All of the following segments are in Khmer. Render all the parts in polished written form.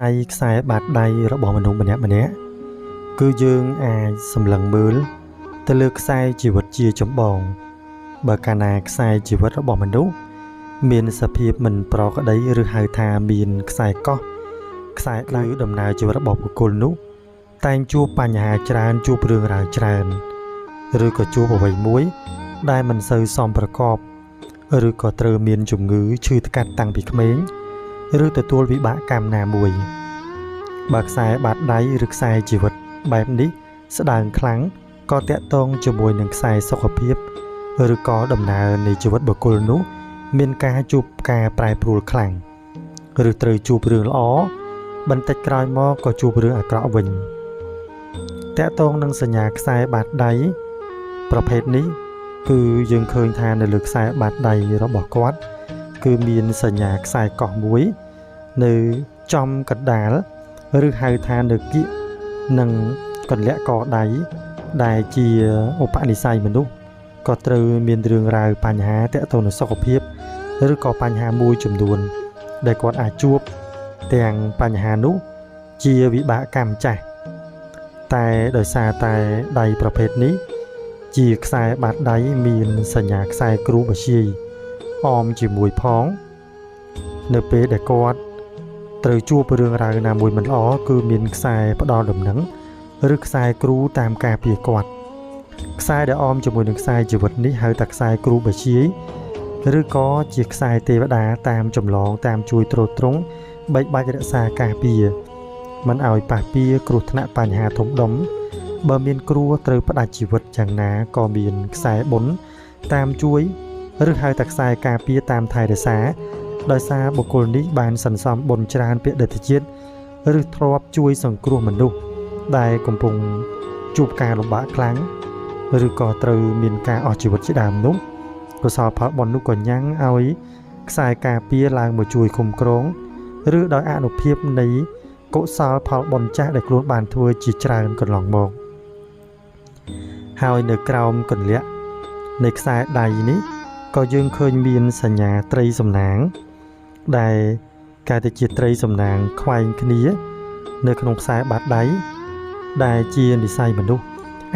ไอ้ខ្សែបាតដៃរបស់មនុស្សម្នាក់ៗគឺយើងអាចសម្លឹងមើលទៅលើខ្សែជីវិតជាចម្បងបើកាលណាខ្សែជីវិតរបស់មនុស្សមានសភាពមិនប្រក្រតីឬហៅថាមានខ្សែកោះខ្សែដៃដំណើរជីវិតរបស់បុគ្គលនោះតែងជួបបញ្ហាច្រើនជួបរឿងរ៉ាវច្រើនឬក៏ជួបអ្វីមួយដែលមិនសូវសមប្រកបឬក៏ត្រូវមានជំងឺឈឺថ្កាត់តាំងពីក្មេងឬទទួលវិបាកកម្មណាមួយបើខ្សែបាតដៃឬខ្សែជីវិតបែបនេះស្ដើងខ្លាំងក៏តាក់ទងជាមួយនឹងខ្សែសុខភាពឬក៏ដំណើរនៃជីវិតបុគ្គលនោះមានការជួបការប្រែប្រួលខ្លាំងឬត្រូវជួបរឿងល្អបន្តិចក្រោយមកក៏ជួបរឿងអាក្រក់វិញតាក់ទងនឹងសញ្ញាខ្សែបាតដៃប្រភេទនេះគឺយើងឃើញថានៅលើខ្សែបាតដៃរបស់គាត់គឺមានសញ្ញាខ្សែកោះមួយនៅចំកណ្ដាលឬហៅថានៅគៀកនិងកន្លាក់កដៃដែលជាឧបនិស្ស័យមនុស្សក៏ត្រូវមានរឿងរ៉ាវបញ្ហាទាក់ទងនឹងសុខភាពឬក៏បញ្ហាមួយចំនួនដែលគាត់អាចជួបទាំងបញ្ហានោះជាវិបាកកម្មចាស់តែដោយសារតែដៃប្រភេទនេះជាខ្សែបាតដៃមានសញ្ញាខ្សែគ្រូបជាយអមជាមួយផងនៅពេលដែលគាត់ត្រូវជួបរឿងរ៉ាវណាមួយមិនល្អគឺមានខ្សែផ្ដល់ដំណឹងឬខ្សែគ្រូតាមការពារគាត់ខ្សែដែលអមជាមួយនឹងខ្សែជីវិតនេះហៅថាខ្សែគ្រូបជាយឬក៏ជាខ្សែទេវតាតាមចម្លងតាមជួយទ្រទ្រង់បែកបាច់រក្សាការពារមិនឲ្យប៉ះពាល់គ្រោះថ្នាក់បញ្ហាធំដុំបើមានគ្រោះត្រូវផ្ដាច់ជីវិតយ៉ាងណាក៏មានខ្សែបុណ្យតាមជួយឬហៅថាខ្សែការពារតាមថែរក្សាដោយសារបុគ្គលនេះបានសន្សំបុណ្យច្រើនពាក្យដេតជាតិឬធ្លាប់ជួយសង្គ្រោះមនុស្សដែលកំពុងជួបការលំបាកខ្លាំងឬក៏ត្រូវមានការអស់ជីវិតជាដើមនោះកុសលផលបុណ្យនោះក៏ញ៉ាំងឲ្យខ្សែការពារឡើងមកជួយคุ้មគ្រងឬដោយអនុភាពនៃកុសលផលបុណ្យចាស់ដែលខ្លួនបានធ្វើជាច្រើនកន្លងមកហើយនៅក្រោមកន្លាក់នៃខ្សែដៃនេះក៏យើងឃើញមានសញ្ញាត្រីសំណាងដែលគេទៅជាត្រីសំណាងខ្វែងគ្នានៅក្នុងខ្សែបាតដៃដែលជានិស្ស័យមនុស្ស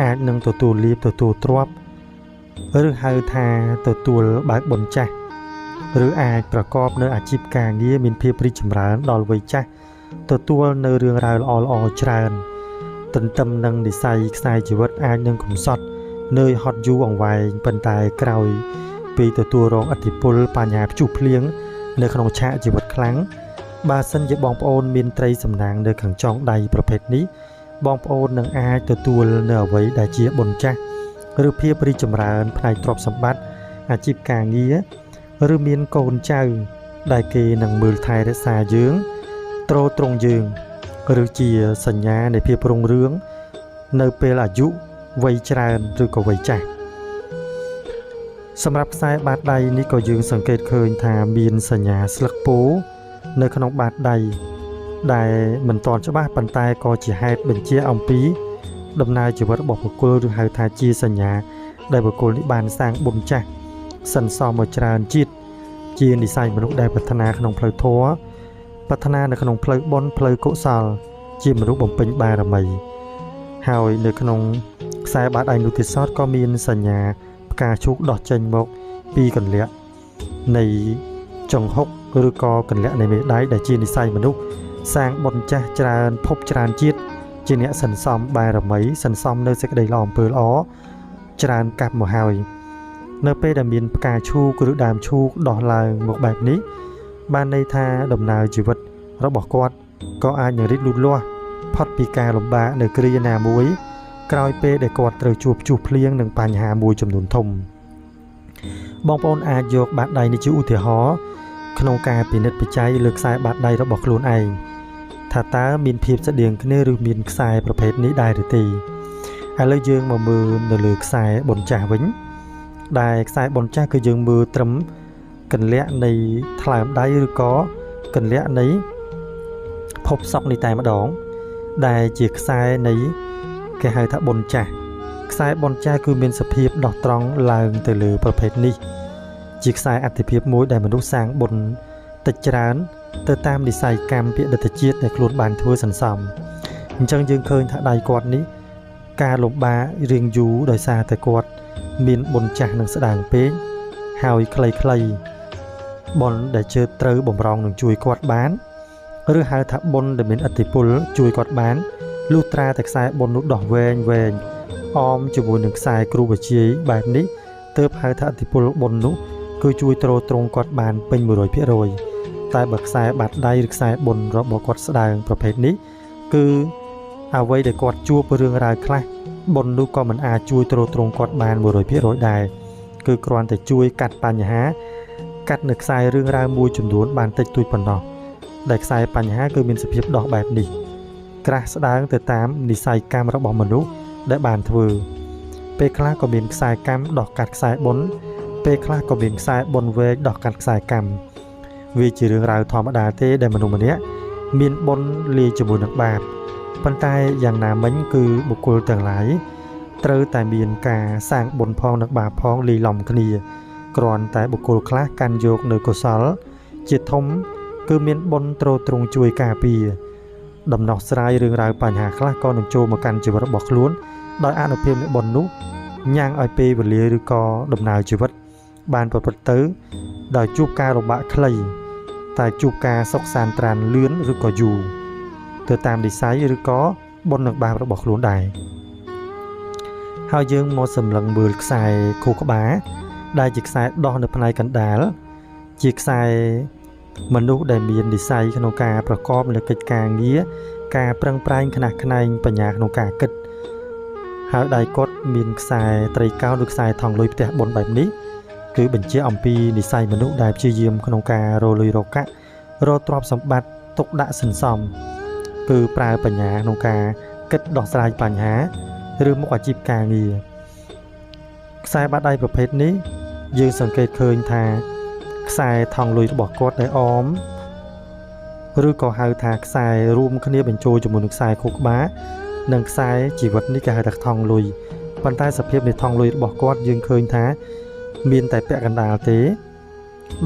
អាចនឹងទទួលលាភទទួលទ្រព្យឬហៅថាទទួលបើកបុណ្យចាស់ឬអាចប្រកបនៅអាជីពការងារមានភាពរីកចម្រើនដល់វ័យចាស់ទទួលនៅរឿងរ៉ាវល្អៗច្រើនទន្ទឹមនឹងនិស្ស័យខ្សែជីវិតអាចនឹងកំសត់នឿយហត់យូរអង្វែងប៉ុន្តែក្រោយពីទទួលរងឥទ្ធិពលបញ្ហាព្យុះភ្លៀងនៅក្នុងឆាកជីវិតខ្លាំងបើសិនជាបងប្អូនមានត្រីសំណាងនៅខាងចុងដៃប្រភេទនេះបងប្អូននឹងអាចទទួលនៅអ្វីដែលជាបុណ្យចាស់ឬភាពរីកចម្រើនផ្នែកទ្រព្យសម្បត្តិអាជីពការងារឬមានកូនចៅដែលគេនឹងមើលថែរក្សាយើងទ្រទ្រង់យើងឬជាសញ្ញានៃភាពរុងរឿងនៅពេលអាយុវ័យច្រើនឬក៏វ័យចាស់សម្រាប់ខ្សែបាតដៃនេះក៏យើងសង្កេតឃើញថាមានសញ្ញាស្លឹកពោនៅក្នុងបាតដៃដែលមិនទាន់ច្បាស់ប៉ុន្តែក៏ជាហេតុបញ្ជាអំពីដំណើរជីវិតរបស់បុគ្គលឬហៅថាជាសញ្ញាដែលបុគ្គលនេះបានសាងបុណ្យចាស់សន្សំមកច្រើនជាតិជានិស្ស័យមនុស្សដែលប្រាថ្នាក្នុងផ្លូវធម៌ប្រាថ្នានៅក្នុងផ្លូវបុណ្យផ្លូវកុសលជាមនុស្សបំពេញបារមីហើយនៅក្នុងខ្សែបាតដៃនោះទៀតសោតក៏មានសញ្ញាផ្កាឈូកដោះចេញមកពីកន្លាក់នៃចង្ហុកឬក៏កន្លាក់នៃមេដៃដែលជានិស្ស័យមនុស្សសាងបុណ្យចាស់ច្រើនភពច្រើនជាតិជាអ្នកសន្សំបារមីសន្សំនៅសេចក្តីល្អអំពើល្អច្រើនកាប់មកហើយនៅពេលដែលមានផ្កាឈូកឬដើមឈូកដោះឡើងមកបែបនេះបានន័យថាដំណើរជីវិតរបស់គាត់ក៏អាចនឹងរីកលូតលាស់ផុតពីការលំបាកនៅគ្រាណាមួយក្រោយពេលដែលគាត់ត្រូវជួបព្យុះភ្លៀងនិងបញ្ហាមួយចំនួនធំបងប្អូនអាចយកបាតដៃនេះជាឧទាហរណ៍ក្នុងការពិនិត្យបច្ច័យលើខ្សែបាតដៃរបស់ខ្លួនឯងថាតើមានភាពស្តៀងគ្នាឬមានខ្សែប្រភេទនេះដែរឬទេឥឡូវយើងមកមើលនៅលើខ្សែបុណ្យចាស់វិញដែលខ្សែបុណ្យចាស់គឺយើងមើលត្រឹមកន្លាក់នៃថ្លើមដៃឬក៏កន្លាក់នៃភពសក់នេះតែម្ដងដែលជាខ្សែនៃគេហៅថាបុណ្យចាស់ខ្សែបុណ្យចាស់គឺមានសភាពដោះត្រង់ឡើងទៅលើប្រភេទនេះជាខ្សែអត្ថិភាពមួយដែលមនុស្សសាងបុណ្យតិចច្រើន ទៅតាមនិស័យកម្មពាក្យដិតជាតិដែលខ្លួនបានធ្វើសន្សំអញ្ចឹងយើងឃើញថាដៃគាត់នេះការលំបាករៀងយូរដោយសារតែគាត់មានបុណ្យចាស់និងស្ដាងពេកហើយខ្លីៗបុណ្យដែលជឿត្រូវបំរុងនឹងជួយគាត់បានឬហៅថាបុណ្យដែលមានឥទ្ធិពលជួយគាត់បានលុះត្រាតែខ្សែបុណ្យនោះដោះវែងអមជាមួយនឹងខ្សែគ្រូបជាយបែបនេះទើបហៅថាឥទ្ធិពលបុណ្យនោះគឺជួយទ្រទ្រង់គាត់បានពេញ 100% តែបើខ្សែបាតដៃឬខ្សែបុណ្យរបស់គាត់ស្ដើងប្រភេទនេះគឺអ្វីដែលគាត់ជួបរឿងរ៉ាវខ្លះបុណ្យនោះក៏មិនអាចជួយទ្រទ្រង់គាត់បាន 100% ដែរគឺគ្រាន់តែជួយកាត់បញ្ហាកាត់នៅខ្សែរឿងរ៉ាវមួយចំនួនបានតិចតួចប៉ុណ្ណោះដែលខ្សែបញ្ហាគឺមានសភាពដោះបែបនេះក្រាស់ស្ដើងទៅតាមនិស័យកម្មរបស់មនុស្សដែលបានធ្វើពេលខ្លះក៏មានខ្សែកម្មដោះកាត់ខ្សែបុណ្យពេលខ្លះក៏មានខ្សែបុណ្យវែងដោះកាត់ខ្សែកម្មវាជារឿងរ៉ាវធម្មតាទេដែលមនុស្សម្នាក់មានបុណ្យលាយជាមួយនឹងបាបប៉ុន្តែយ៉ាងណាមិញគឺបុគ្គលទាំងឡាយត្រូវតែមានការសាងបុណ្យផងនិងបាបផងលាយឡំគ្នាគ្រាន់តែបុគ្គលខ្លះកាន់យកនៅកុសលជាធំគឺមានបុណ្យទ្រទ្រង់ជួយការពារដំណោះស្រាយរឿងរ៉ាវបញ្ហាខ្លះក៏នឹងចូលមកកាន់ជីវិតរបស់ខ្លួនដោយអនុភាពនៃបុណ្យនោះញ៉ាំងឲ្យពេលវេលាឬក៏ដំណើរជីវិតបានប្រព្រឹត្តទៅដោយជួបការលំបាកខ្លីតែជួបការសុខសាន្តត្រានលឿនឬក៏យូរទៅតាមនិស័យឬក៏បុណ្យនិងបាបរបស់ខ្លួនដែរហើយយើងមកសម្លឹងមើលខ្សែខួរក្បាលដែលជាខ្សែដោះនៅផ្នែកកណ្ដាលជាខ្សែមនុស្សដែលមាននិស័យក្នុងការប្រកបនូវកិច្ចការងារការប្រឹងប្រែងខ្នះខ្នែងបញ្ញាក្នុងការគិតហើយដៃគាត់មានខ្សែត្រីកោណឬខ្សែថង់លុយផ្ទះបុណ្យបែបនេះគឺបញ្ជាអំពីនិស័យមនុស្សដែលព្យាយាមក្នុងការរលុយរកកាក់រកទ្រព្យសម្បត្តិទុកដាក់សន្សំគឺប្រើបញ្ញាក្នុងការគិតដោះស្រាយបញ្ហាឬមុខអាជីពការងារខ្សែបាតដៃប្រភេទនេះយើងសង្កេតឃើញថាខ្សែថង់លុយរបស់គាត់ដែលអមឬក៏ហៅថាខ្សែរួមគ្នាបញ្ចូលជាមួយនឹងខ្សែខួរក្បាលនិងខ្សែជីវិតនេះគេហៅថាថង់លុយប៉ុន្តែសភាពនៃថង់លុយរបស់គាត់យើងឃើញថាមានតែពាក់កណ្ដាលទេ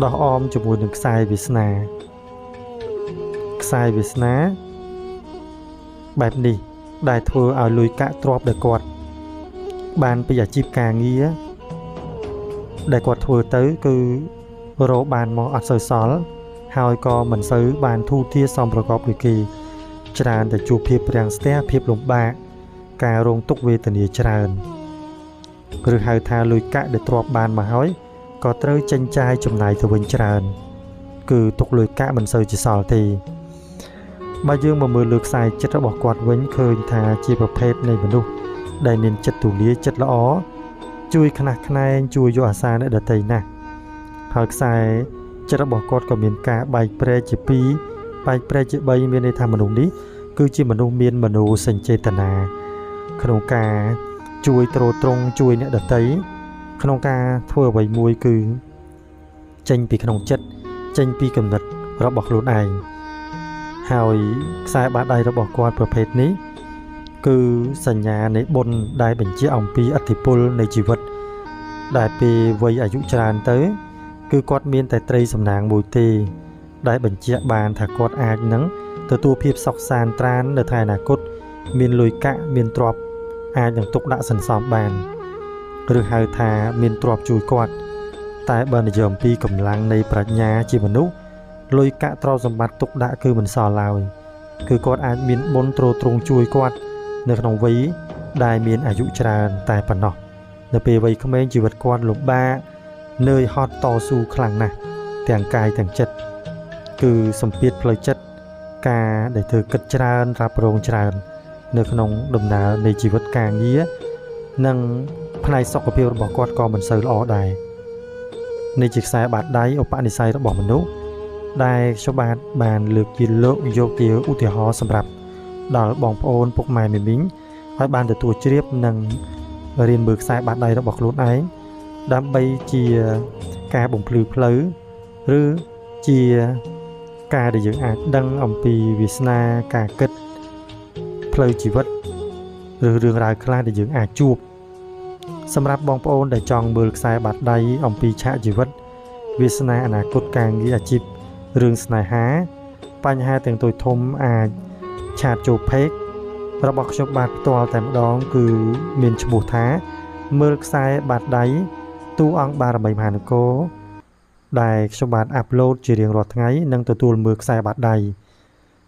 ដោះអមជាមួយនឹងខ្សែវាសនាបែបនេះដែលធ្វើឲ្យលុយកាក់ទ្រព្យដែលគាត់បានពីអាជីពការងារដែលគាត់ធ្វើទៅគឺរកបានមកអត់សូវសល់ហើយក៏មិនសូវបានធូរធារសមប្រកបដូចគេច្រើនតែជួបភាពរាំងស្ទះភាពលំបាកការរងទុក្ខវេទនាច្រើនឬហៅថាលុយកាក់ដែលទ្រព្យបានមកហើយក៏ត្រូវចិញ្ចាយចំណាយទៅវិញច្រើនគឺទុកលុយកាក់មិនសូវជាសល់ទេបើយើងមកមើលលើខ្សែចិត្តរបស់គាត់វិញឃើញថាជាប្រភេទនៃមនុស្សដែលមានចិត្តទូលាយចិត្តល្អជួយខ្នះខ្នែងជួយយកអាសាអ្នកដទៃណាស់ហើយខ្សែចិត្តរបស់គាត់ក៏មានការបែកប្រែកជា2បែកប្រែកជា3មានន័យថាមនុស្សនេះគឺជាមនុស្សមានមនោសញ្ចេតនាក្នុងការជួយទ្រទ្រង់ជួយអ្នកដទៃក្នុងការធ្វើអ្វីមួយគឺចេញពីក្នុងចិត្តចេញពីគំនិតរបស់ខ្លួនឯងហើយខ្សែបាតដៃរបស់គាត់ប្រភេទនេះគឺសញ្ញានៃបុណ្យដែលបញ្ជាក់អំពីឥទ្ធិពលនៃជីវិតដែលពេលវ័យអាយុច្រើនទៅគឺគាត់មានតែត្រីសំណាងមួយទេដែលបញ្ជាក់បានថាគាត់អាចនឹងទទួលភាពសុខសាន្តត្រាននៅថ្ងៃអនាគតមានលុយកាក់មានទ្រព្យអាចនឹងទុកដាក់សន្សំបានឬហៅថាមានទ្រព្យជួយគាត់តែបើនិយាយអំពីកម្លាំងនៃប្រាជ្ញាជាមនុស្សលុយកាក់ទ្រព្យសម្បត្តិទុកដាក់គឺមិនសល់ឡើយគឺគាត់អាចមានបុណ្យទ្រទ្រង់ជួយគាត់នៅក្នុងវ័យដែលមានអាយុច្រើនតែប៉ុណ្ណោះនៅពេលវ័យក្មេងជីវិតគាត់លំបាកនឿយហត់តស៊ូខ្លាំងណាស់ទាំងកាយទាំងចិត្តគឺសម្ពាធផ្លូវចិត្តការដែលធ្វើគិតច្រើនរ៉ាប់រងច្រើននៅក្នុងដំណើរនៃជីវិតការងារនិងផ្នែកសុខភាពរបស់គាត់ក៏មិនសូវល្អដែរនេះជាខ្សែបាតដៃឧបនិស្ស័យរបស់មនុស្សដែលខ្ញុំបានលើកយកជាឧទាហរណ៍សម្រាប់ដល់បងប្អូនពុកម៉ែមីមីងឲ្យបានទទួលជ្រាបនិងរៀនមើលខ្សែបាតដៃរបស់ខ្លួនឯងដើម្បីជាការបំភ្លឺផ្លូវឬជាការដែលយើងអាចដឹងអំពីវាសនាការគិតផ្លូវជីវិតឬរឿងរ៉ាវខ្លះដែលយើងអាចជួបសម្រាប់បងប្អូនដែលចង់មើលខ្សែបាតដៃអំពីឆាកជីវិតវាសនាអនាគតការងារអាជីពរឿងស្នេហា បញ្ហាទាំងទុយធំអាចឆាតចូលពេករបស់ខ្ញុំបាទផ្ទាល់តែម្ដងគឺមានឈ្មោះថាមើលខ្សែបាតដៃទូអង្គបារមីមហានគរដែលខ្ញុំបាទអាប់ឡូតជារៀងរាល់ថ្ងៃនិងទទួលមើលខ្សែបាតដៃ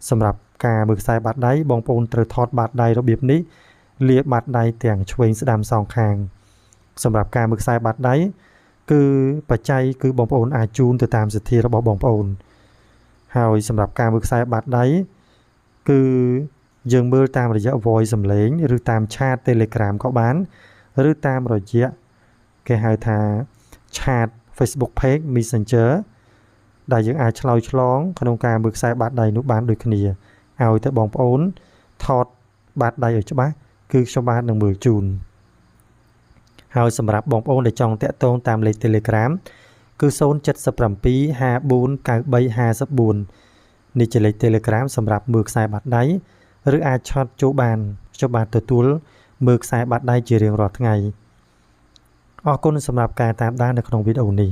សម្រាប់ការមើលខ្សែបាតដៃបងប្អូនត្រូវថតបាតដៃរបៀបនេះលាបាតដៃទាំងឆ្វេងស្ដាំសងខាងសម្រាប់ការមើលខ្សែបាតដៃគឺបច្ច័យគឺបងប្អូនអាចជូនទៅតាមសទ្ធារបស់បងប្អូនហើយសម្រាប់ការមើលខ្សែបាតដៃគឺយើងមើលតាមរយៈ voice សំឡេងឬតាម chat Telegram ក៏បានឬតាមរយៈគេហៅថា chat Facebook page Messenger ដែលយើងអាចឆ្លើយឆ្លងក្នុងការមើលខ្សែបាតដៃនោះបានដូចគ្នាឲ្យទៅបងប្អូនថតបាតដៃឲ្យច្បាស់គឺខ្ញុំបាទនឹងមើលជូនហើយសម្រាប់បងប្អូនដែលចង់តាក់ទងតាមលេខ Telegram គឺ077 54 93 54នេះជាលេខ Telegram សម្រាប់មើលខ្សែបាតដៃឬអាចឆាតចូលបានខ្ញុំបាទទទួលមើលខ្សែបាតដៃជារៀងរាល់ថ្ងៃអរគុណសម្រាប់ការតាមដាននៅក្នុងវីដេអូនេះ